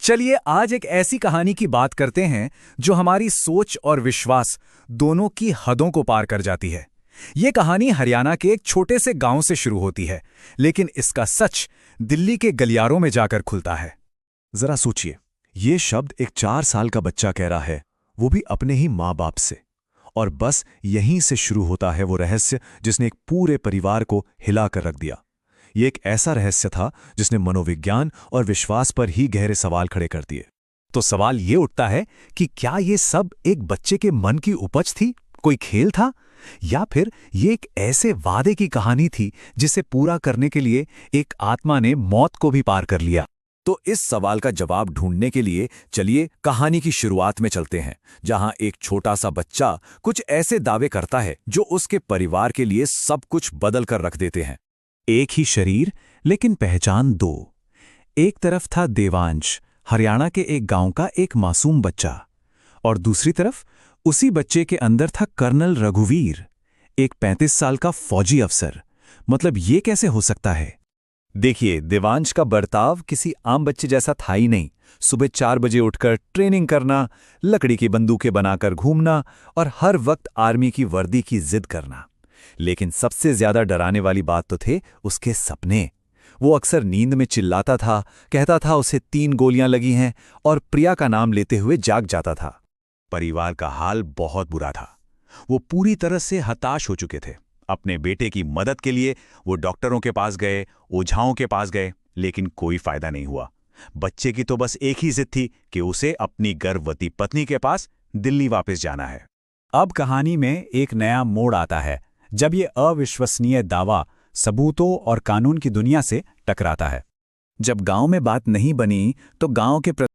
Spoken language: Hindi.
चलिए आज एक ऐसी कहानी की बात करते हैं जो हमारी सोच और विश्वास दोनों की हदों को पार कर जाती है। ये कहानी हरियाणा के एक छोटे से गांव से शुरू होती है, लेकिन इसका सच दिल्ली के गलियारों में जाकर खुलता है। जरा सोचिए, ये शब्द एक 4 साल का बच्चा कह रहा है, वो भी अपने ही माँ बाप से। और बस यहीं से शुरू होता है वो रहस्य जिसने एक पूरे परिवार को हिला कर रख दिया। ये एक ऐसा रहस्य था जिसने मनोविज्ञान और विश्वास पर ही गहरे सवाल खड़े कर दिए। तो सवाल ये उठता है कि क्या ये सब एक बच्चे के मन की उपज थी, कोई खेल था, या फिर ये एक ऐसे वादे की कहानी थी जिसे पूरा करने के लिए एक आत्मा ने मौत को भी पार कर लिया। तो इस सवाल का जवाब ढूंढने के लिए चलिए कहानी की शुरुआत में चलते हैं, जहां एक छोटा सा बच्चा कुछ ऐसे दावे करता है जो उसके परिवार के लिए सब कुछ बदल कर रख देते हैं। एक ही शरीर लेकिन पहचान दो। एक तरफ था देवांश, हरियाणा के एक गांव का एक मासूम बच्चा, और दूसरी तरफ उसी बच्चे के अंदर था कर्नल रघुवीर, एक 35 साल का फौजी अफसर। मतलब ये कैसे हो सकता है? देखिए, देवांश का बर्ताव किसी आम बच्चे जैसा था ही नहीं। सुबह 4 बजे उठकर ट्रेनिंग करना, लकड़ी की बंदूकें बनाकर घूमना और हर वक्त आर्मी की वर्दी की जिद करना। लेकिन सबसे ज्यादा डराने वाली बात तो थे उसके सपने। वो अक्सर नींद में चिल्लाता था, कहता था उसे 3 गोलियां लगी हैं, और प्रिया का नाम लेते हुए जाग जाता था। परिवार का हाल बहुत बुरा था। वो पूरी तरह से हताश हो चुके थे। अपने बेटे की मदद के लिए वो डॉक्टरों के पास गए, ओझाओं के पास गए, लेकिन कोई फायदा नहीं हुआ। बच्चे की तो बस एक ही जिद थी कि उसे अपनी गर्भवती पत्नी के पास दिल्ली वापस जाना है। अब कहानी में एक नया मोड़ आता है जब ये अविश्वसनीय दावा सबूतों और कानून की दुनिया से टकराता है। जब गांव में बात नहीं बनी तो गांव के